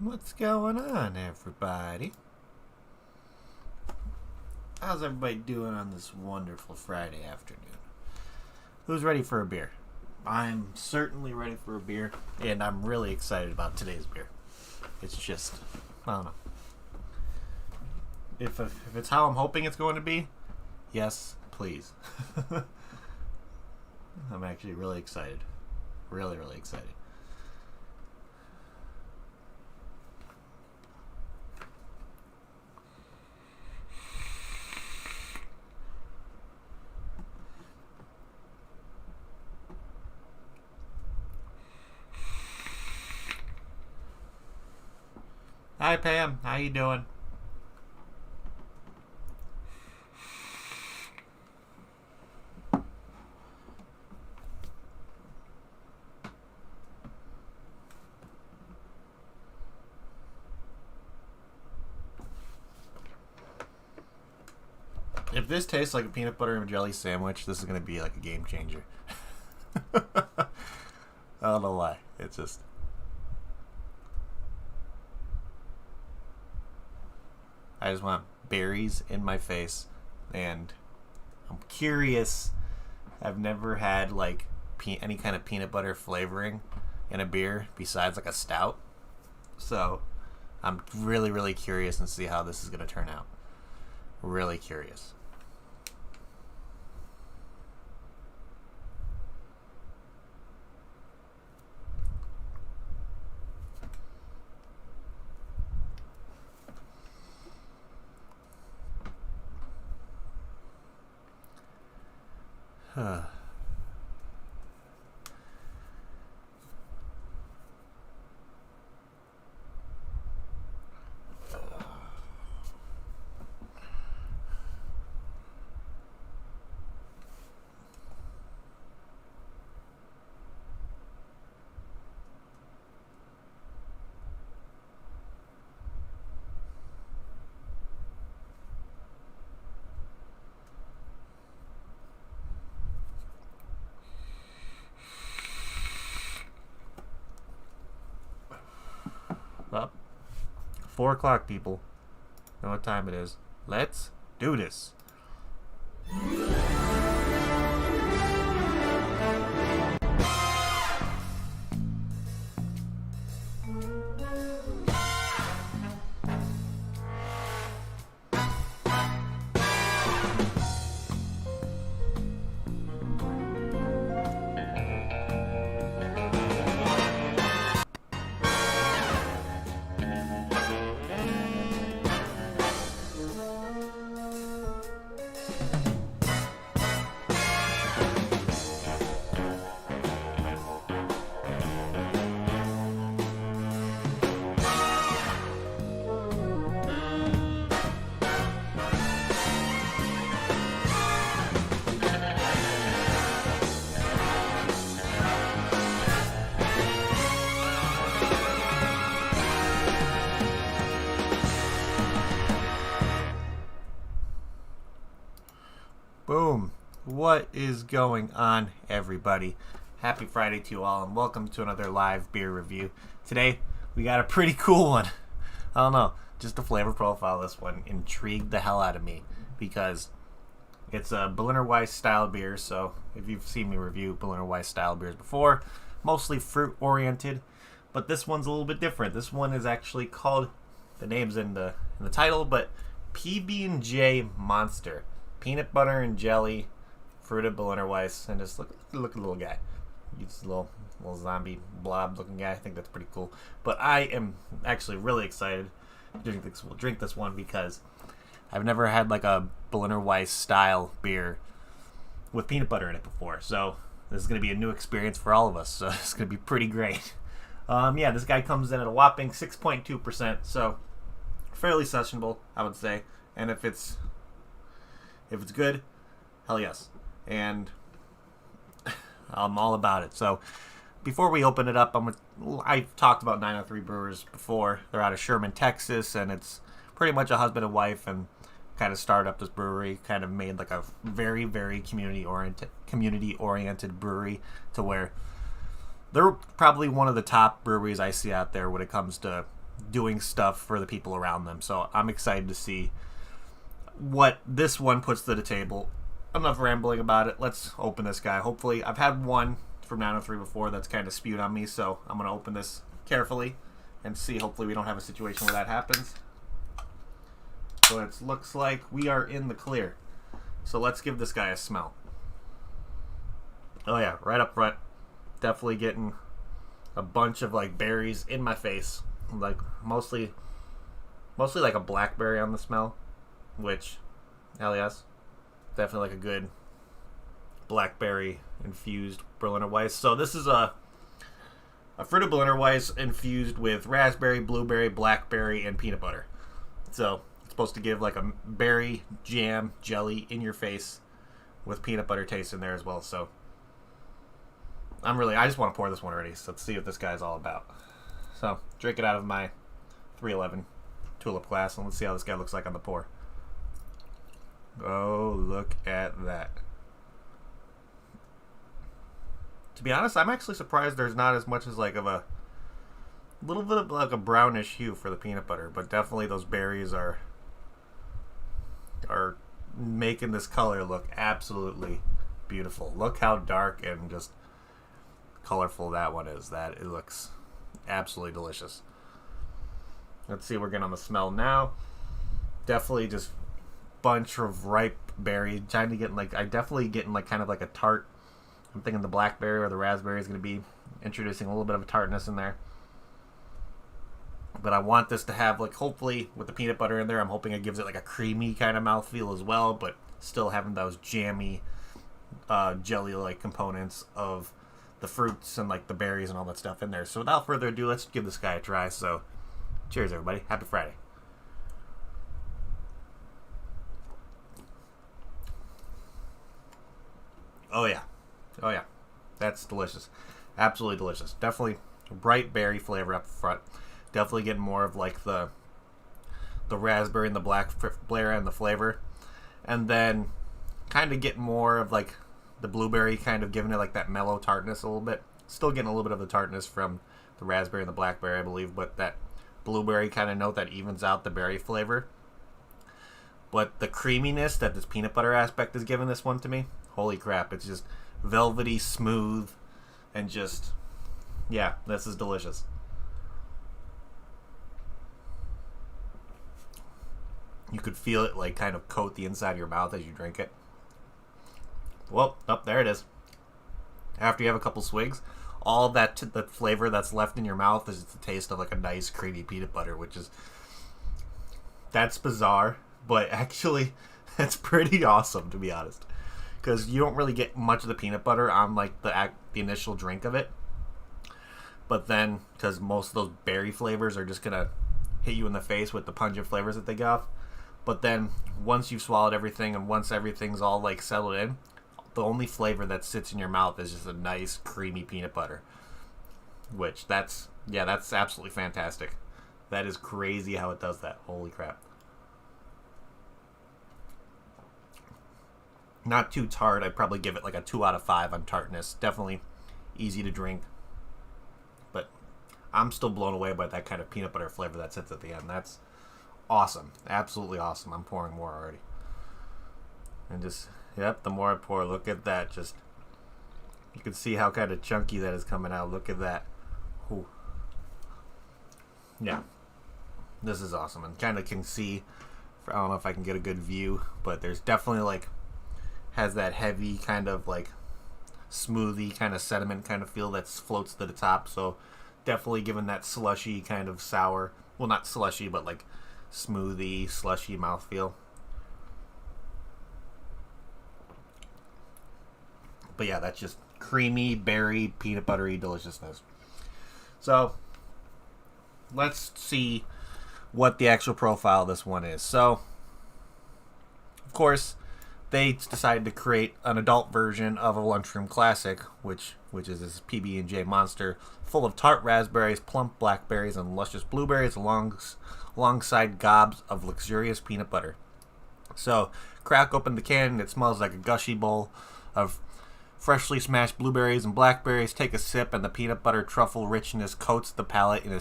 What's going on, everybody? How's everybody doing on this wonderful Friday afternoon? Who's ready for a beer? I'm certainly ready for a beer, and I'm really excited about today's beer. It's just, I don't know. If it's how I'm hoping it's going to be, yes, please. I'm actually really excited. Really, really excited. Hi Pam, how you doing? If this tastes like a peanut butter and jelly sandwich, this is going to be like a game changer. I don't know why. It's just... I just want berries in my face, and I'm curious. I've never had like any kind of peanut butter flavoring in a beer besides like a stout, so I'm really, really curious and see how this is going to turn out. Really curious. Huh. 4 o'clock, people. Know what time it is. Let's do this. Boom. What is going on, everybody? Happy Friday to you all, and welcome to another live beer review. Today, we got a pretty cool one. I don't know, just the flavor profile of this one intrigued the hell out of me, because it's a Berliner Weiss style beer. So if you've seen me review Berliner Weiss style beers before, mostly fruit oriented, but this one's a little bit different. This one is actually called, the name's in the title, but PB&J Monster. Peanut butter and jelly, fruited Berliner Weiss, and just look at the little guy. He's a little zombie blob looking guy. I think that's pretty cool. But I am actually really excited to drink this one because I've never had like a Berliner Weiss style beer with peanut butter in it before. So this is going to be a new experience for all of us. So it's going to be pretty great. Yeah, this guy comes in at a whopping 6.2%. So fairly sessionable, I would say. And if it's good, hell yes. And I'm all about it. So before we open it up, I've talked about 903 Brewers before. They're out of Sherman, Texas, and it's pretty much a husband and wife, and kind of started up this brewery, kind of made like a very, very community-oriented brewery, to where they're probably one of the top breweries I see out there when it comes to doing stuff for the people around them. So I'm excited to see what this one puts to the table. Enough rambling about it. Let's open this guy. Hopefully, I've had one from 903 before that's kind of spewed on me, so I'm going to open this carefully and see. Hopefully we don't have a situation where that happens. So it looks like we are in the clear. So let's give this guy a smell. Oh yeah, right up front. Definitely getting a bunch of like berries in my face. Like mostly like a blackberry on the smell, which, hell yes. Definitely like a good blackberry infused Berliner Weiss. So this is a fruited Berliner Weiss infused with raspberry, blueberry, blackberry, and peanut butter. So it's supposed to give like a berry jam jelly in your face with peanut butter taste in there as well. So I just want to pour this one already. So let's see what this guy's all about. So drink it out of my 311 tulip glass, and let's see how this guy looks like on the pour. Oh, look at that. To be honest, I'm actually surprised there's not as much as like of a little bit of like a brownish hue for the peanut butter, but definitely those berries are making this color look absolutely beautiful. Look how dark and just colorful that one is. That it looks absolutely delicious. Let's see, we're getting on the smell now. Definitely just bunch of ripe berry. Trying to get like, I definitely getting like kind of like a tart. I'm thinking the blackberry or the raspberry is going to be introducing a little bit of a tartness in there. But I want this to have like, hopefully with the peanut butter in there, I'm hoping it gives it like a creamy kind of mouthfeel as well, but still having those jammy jelly-like components of the fruits and like the berries and all that stuff in there. So without further ado, let's give this guy a try. So cheers everybody. Happy Friday. Oh yeah. Oh yeah. That's delicious. Absolutely delicious. Definitely bright berry flavor up front. Definitely getting more of like the raspberry and the blackberry and the flavor. And then kind of getting more of like the blueberry, kind of giving it like that mellow tartness a little bit. Still getting a little bit of the tartness from the raspberry and the blackberry, I believe, but that blueberry kind of note that evens out the berry flavor. But the creaminess that this peanut butter aspect is giving this one to me, holy crap, it's just velvety, smooth, and just, yeah, this is delicious. You could feel it like kind of coat the inside of your mouth as you drink it. Well, oh, there it is. After you have a couple swigs, all that the flavor that's left in your mouth is the taste of like a nice creamy peanut butter, which is, that's bizarre, but actually that's pretty awesome, to be honest, because you don't really get much of the peanut butter on like the initial drink of it, but then because most of those berry flavors are just gonna hit you in the face with the pungent flavors that they give off, but then once you've swallowed everything and once everything's all like settled in, the only flavor that sits in your mouth is just a nice creamy peanut butter, which that's absolutely fantastic. That is crazy how it does that. Holy crap. Not too tart. I'd probably give it like a 2 out of 5 on tartness. Definitely easy to drink, but I'm still blown away by that kind of peanut butter flavor that sits at the end. That's awesome. Absolutely awesome. I'm pouring more already. And just, yep, the more I pour, look at that. Just, you can see how kind of chunky that is coming out. Look at that. Ooh. Yeah. This is awesome. And kind of can see, I don't know if I can get a good view, but there's definitely like, has that heavy kind of like smoothie kind of sediment kind of feel that floats to the top. So definitely giving that slushy kind of sour, well, not slushy, but like smoothie, slushy mouthfeel. But yeah, that's just creamy, berry, peanut buttery deliciousness. So let's see what the actual profile of this one is. So, of course, they decided to create an adult version of a lunchroom classic, which is this PB&J monster, full of tart raspberries, plump blackberries, and luscious blueberries, alongside gobs of luxurious peanut butter. So, crack open the can, and it smells like a gushy bowl of freshly smashed blueberries and blackberries. Take a sip, and the peanut butter truffle richness coats the palate in a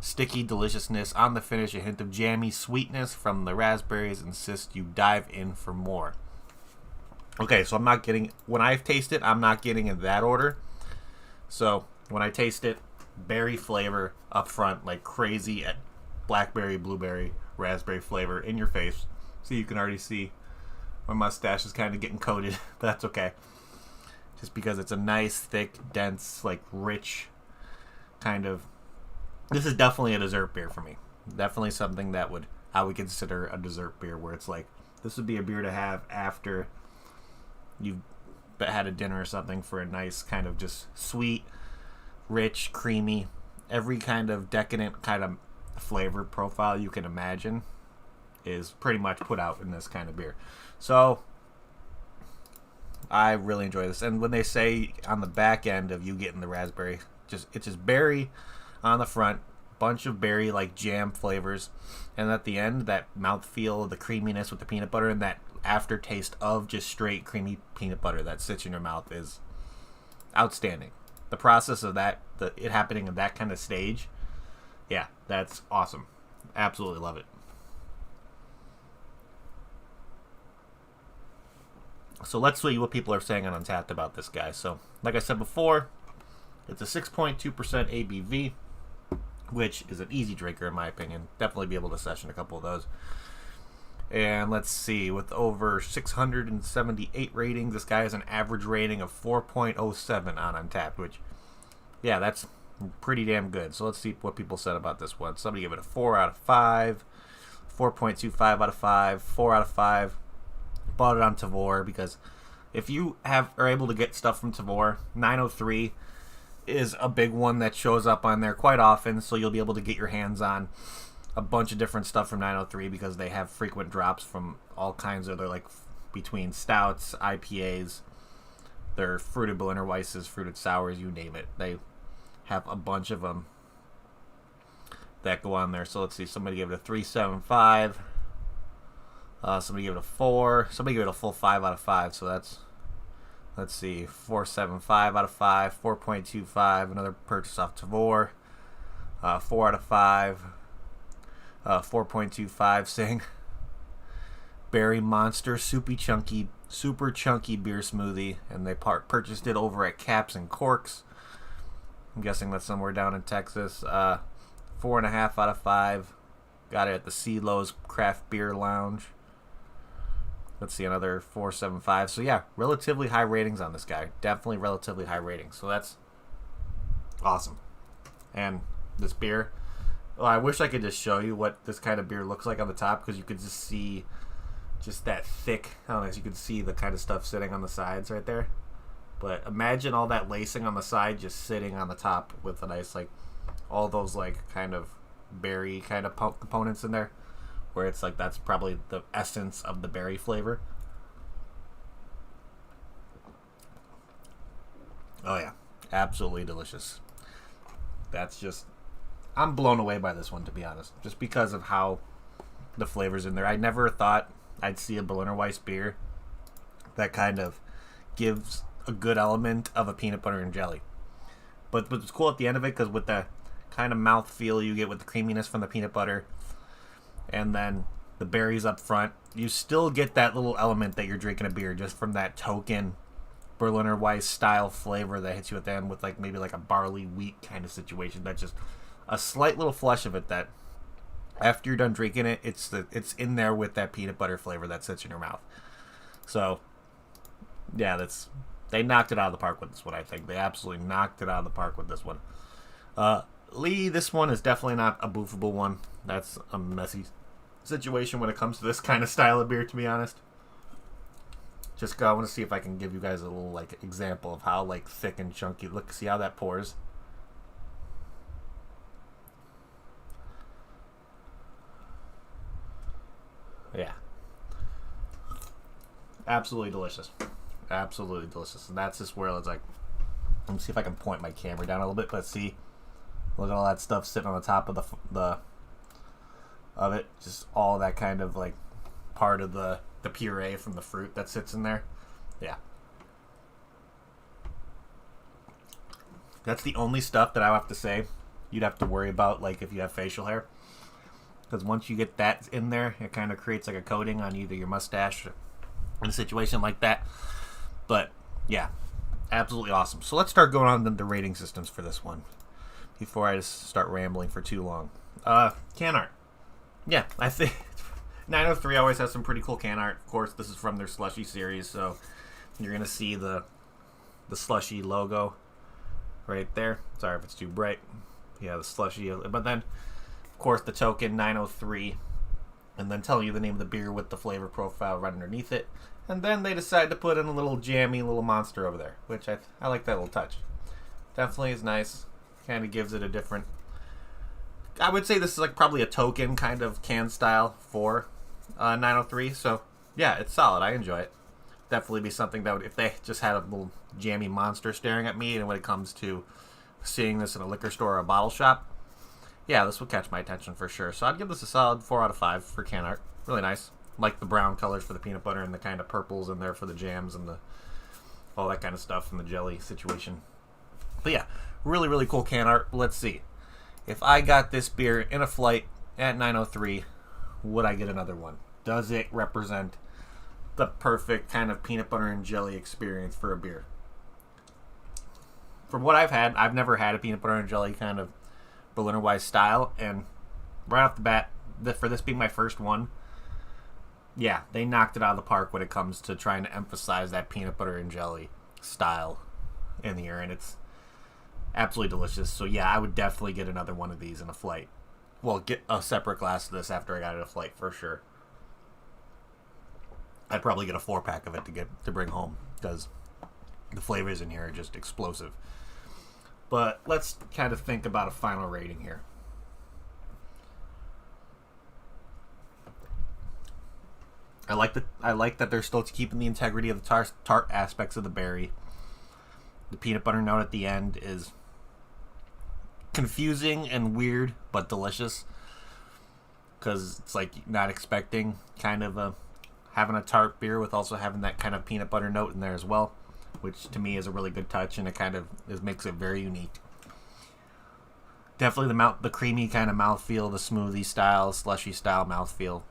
sticky deliciousness. On the finish, a hint of jammy sweetness from the raspberries. Insist you dive in for more. Okay, so I'm not getting... When I taste it, I'm not getting in that order. So, when I taste it, berry flavor up front, like crazy at blackberry, blueberry, raspberry flavor in your face. So you can already see my mustache is kind of getting coated. That's okay. Just because it's a nice, thick, dense, like rich kind of... This is definitely a dessert beer for me. Definitely something that I would consider a dessert beer, where it's like, this would be a beer to have after you've had a dinner or something, for a nice kind of just sweet, rich, creamy, every kind of decadent kind of flavor profile you can imagine is pretty much put out in this kind of beer. So I really enjoy this. And when they say on the back end of you getting the raspberry, it's just berry on the front, bunch of berry like jam flavors, and at the end, that mouthfeel, the creaminess with the peanut butter, and that aftertaste of just straight creamy peanut butter that sits in your mouth is outstanding. The process of that, it happening in that kind of stage, yeah, that's awesome. Absolutely love it. So let's see what people are saying on Untappd about this guy. So, like I said before, it's a 6.2% ABV, which is an easy drinker in my opinion. Definitely be able to session a couple of those. And let's see, with over 678 ratings, this guy has an average rating of 4.07 on Untappd, which, yeah, that's pretty damn good. So let's see what people said about this one. Somebody gave it a 4 out of 5, 4.25 out of 5, 4 out of 5. Bought it on Tavour, because if you are able to get stuff from Tavour, 903 is a big one that shows up on there quite often, so you'll be able to get your hands on a bunch of different stuff from 903, because they have frequent drops from all kinds of, they're like between stouts, IPAs, their fruited Berliner Weisses, fruited sours, you name it. They have a bunch of them that go on there. So let's see, somebody gave it a 3.75. Somebody gave it a 4. Somebody gave it a full 5 out of 5. So that's, let's see, 4.75 out of 5, 4.25. Another purchase off Tavour, 4 out of 5. 4.25 saying Berry Monster super chunky beer smoothie, and they purchased it over at Caps and Corks. I'm guessing that's somewhere down in Texas. 4.5 out of 5. Got it at the CeeLo's Craft Beer Lounge. Let's see, another 4.75. So yeah, relatively high ratings on this guy. Definitely relatively high ratings. So that's awesome. And this beer, well, I wish I could just show you what this kind of beer looks like on the top, because you could just see just that thick, I don't know if you could see the kind of stuff sitting on the sides right there. But imagine all that lacing on the side just sitting on the top with a nice, like, all those, like, kind of berry kind of components in there, where it's like that's probably the essence of the berry flavor. Oh yeah, absolutely delicious. That's just, I'm blown away by this one, to be honest, just because of how the flavors in there. I never thought I'd see a Berliner Weiss beer that kind of gives a good element of a peanut butter and jelly. But what's cool at the end of it, because with the kind of mouthfeel you get with the creaminess from the peanut butter and then the berries up front, you still get that little element that you're drinking a beer, just from that token Berliner Weiss style flavor that hits you at the end, with like maybe like a barley wheat kind of situation. That's just a slight little flush of it that after you're done drinking it, it's in there with that peanut butter flavor that sits in your mouth. So yeah, they knocked it out of the park with this one. I think they absolutely knocked it out of the park with this one. Lee, this one is definitely not a boofable one. That's a messy situation when it comes to this kind of style of beer, to be honest. Just I want to see if I can give you guys a little like example of how like thick and chunky. Look, see how that pours. Yeah, absolutely delicious. Absolutely delicious. And that's just where it's like, let me see if I can point my camera down a little bit. Let's see. Look at all that stuff sitting on the top of of it. Just all that kind of like part of the puree from the fruit that sits in there. Yeah. That's the only stuff that I have to say you'd have to worry about, like, if you have facial hair. Because once you get that in there, it kind of creates like a coating on either your mustache or in a situation like that. But, yeah, absolutely awesome. So let's start going on the rating systems for this one before I just start rambling for too long. Can art. Yeah, I think 903 always has some pretty cool can art. Of course, this is from their Slushy series, so you're going to see the Slushy logo right there. Sorry if it's too bright. Yeah, the Slushy. But then, of course, the token 903, and then telling you the name of the beer with the flavor profile right underneath it. And then they decide to put in a little jammy little monster over there, which I like that little touch. Definitely is nice. Kind of gives it a different... I would say this is like probably a token kind of can style for 903. So, yeah, it's solid. I enjoy it. Definitely be something that would, if they just had a little jammy monster staring at me, and when it comes to seeing this in a liquor store or a bottle shop, yeah, this would catch my attention for sure. So I'd give this a solid 4 out of 5 for can art. Really nice. Like the brown colors for the peanut butter and the kind of purples in there for the jams and all that kind of stuff and the jelly situation. But yeah, really, really cool can art. Let's see. If I got this beer in a flight at 903, would I get another one? Does it represent the perfect kind of peanut butter and jelly experience for a beer? From what I've had, I've never had a peanut butter and jelly kind of Berliner Weiss style, and right off the bat, for this being my first one, yeah, they knocked it out of the park when it comes to trying to emphasize that peanut butter and jelly style in the air, and it's absolutely delicious. So yeah, I would definitely get another one of these in a flight. Well, get a separate glass of this after I got it in a flight for sure. I'd probably get a 4-pack of it to bring home, because the flavors in here are just explosive. But let's kind of think about a final rating here. I like that they're still keeping the integrity of the tart aspects of the berry. The peanut butter note at the end is confusing and weird, but delicious. Because it's like not expecting kind of having a tart beer with also having that kind of peanut butter note in there as well, which to me is a really good touch, and it kind of makes it very unique. Definitely the creamy kind of mouthfeel, the smoothie style, slushy style mouthfeel.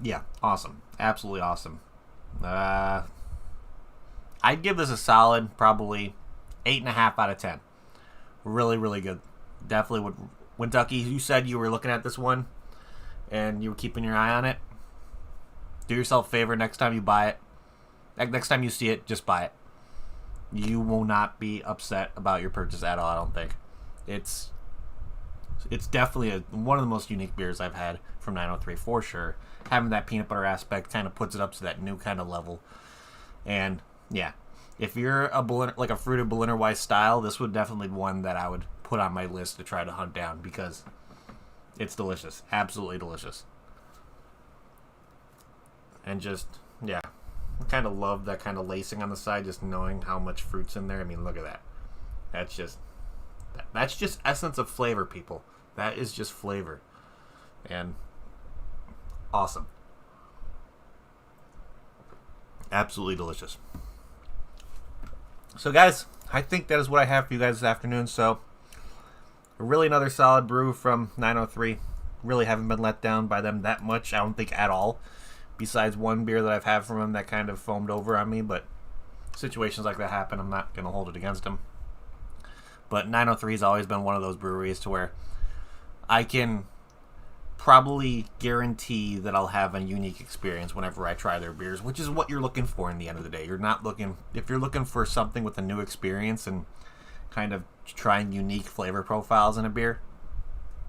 Yeah, awesome. Absolutely awesome. I'd give this a solid, probably 8.5 out of 10. Really, really good. Definitely would. When Ducky, you said you were looking at this one and you were keeping your eye on it, do yourself a favor next time you buy it. Next time you see it, just buy it. You will not be upset about your purchase at all, I don't think. It's definitely one of the most unique beers I've had from 903 for sure. Having that peanut butter aspect kind of puts it up to that new kind of level. And yeah, if you're a fruited Berliner Weiss style, this would definitely be one that I would put on my list to try to hunt down, because it's delicious. Absolutely delicious. And just, yeah, I kind of love that kind of lacing on the side, just knowing how much fruit's in there. I mean, look at that. That's just essence of flavor, people. That is just flavor. And awesome. Absolutely delicious. So, guys, I think that is what I have for you guys this afternoon. So, really another solid brew from 903. Really haven't been let down by them that much, I don't think, at all. Besides one beer that I've had from them that kind of foamed over on me. But situations like that happen. I'm not going to hold it against them. But 903 has always been one of those breweries to where I can probably guarantee that I'll have a unique experience whenever I try their beers, which is what you're looking for in the end of the day. If you're looking for something with a new experience and kind of trying unique flavor profiles in a beer,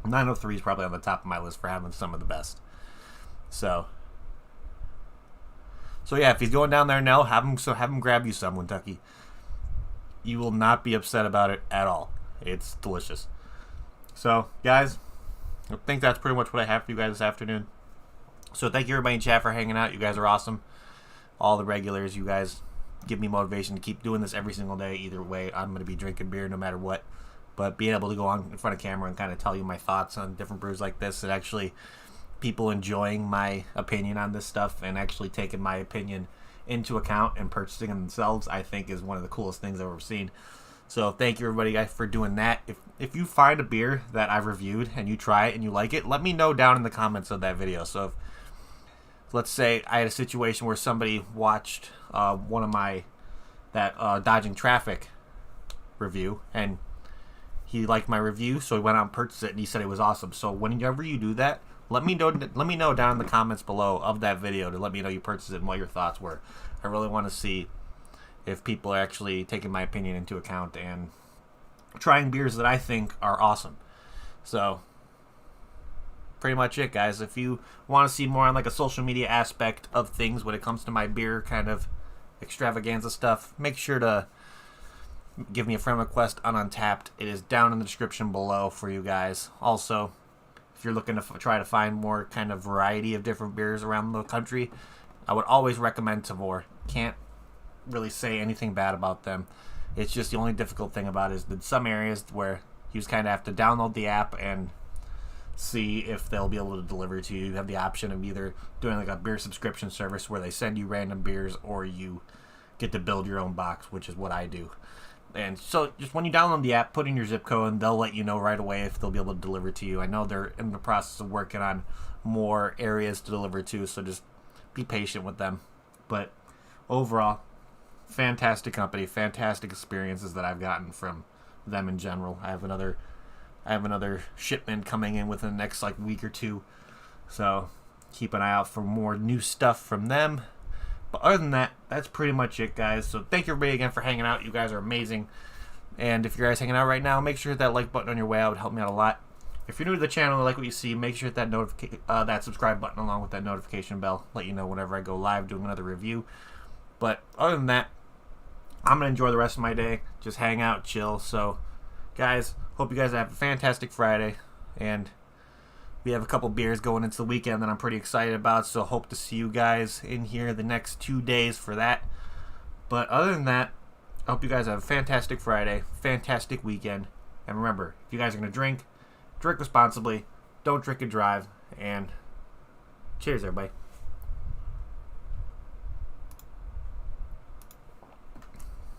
903 is probably on the top of my list for having some of the best. So yeah, if he's going down there now, have him grab you some, Kentucky. You will not be upset about it at all. It's delicious. So, guys, I think that's pretty much what I have for you guys this afternoon. So, thank you everybody in chat for hanging out. You guys are awesome. All the regulars, you guys give me motivation to keep doing this every single day. Either way, I'm going to be drinking beer no matter what. But being able to go on in front of camera and kind of tell you my thoughts on different brews like this, and actually people enjoying my opinion on this stuff and actually taking my opinion into account and purchasing them themselves, I think is one of the coolest things I've ever seen. So thank you everybody guys for doing that. If you find a beer that I've reviewed and you try it and you like it, let me know down in the comments of that video. So if, let's say I had a situation where somebody watched one of my dodging traffic review and he liked my review, so he went out and purchased it and he said it was awesome. So whenever you do that, let me know down in the comments below of that video to let me know you purchased it and what your thoughts were. I really want to see if people are actually taking my opinion into account and trying beers that I think are awesome. So pretty much it, guys. If you want to see more on like a social media aspect of things when it comes to my beer kind of extravaganza stuff, make sure to give me a friend request on Untappd. It is down in the description below for you guys. Also, if you're looking to try to find more kind of variety of different beers around the country, I would always recommend Tavour. Can't really say anything bad about them. It's just the only difficult thing about it is that some areas where you just kind of have to download the app and see if they'll be able to deliver to you. You have the option of either doing like a beer subscription service where they send you random beers, or you get to build your own box, which is what I do. And so just when you download the app, put in your zip code and they'll let you know right away if they'll be able to deliver to you. I know they're in the process of working on more areas to deliver to, so just be patient with them. But overall, fantastic company, fantastic experiences that I've gotten from them in general. I have another shipment coming in within the next like week or two, so keep an eye out for more new stuff from them. But other than that, that's pretty much it, guys. So thank you everybody again for hanging out. You guys are amazing. And if you guys hanging out right now, make sure to hit that like button on your way out. It would help me out a lot. If you're new to the channel and like what you see, make sure to hit that that subscribe button along with that notification bell. Let you know whenever I go live doing another review. But other than that, I'm going to enjoy the rest of my day. Just hang out, chill. So, guys, hope you guys have a fantastic Friday. And we have a couple beers going into the weekend that I'm pretty excited about. So, hope to see you guys in here the next 2 days for that. But other than that, I hope you guys have a fantastic Friday, fantastic weekend. And remember, if you guys are going to drink responsibly. Don't drink and drive. And cheers, everybody.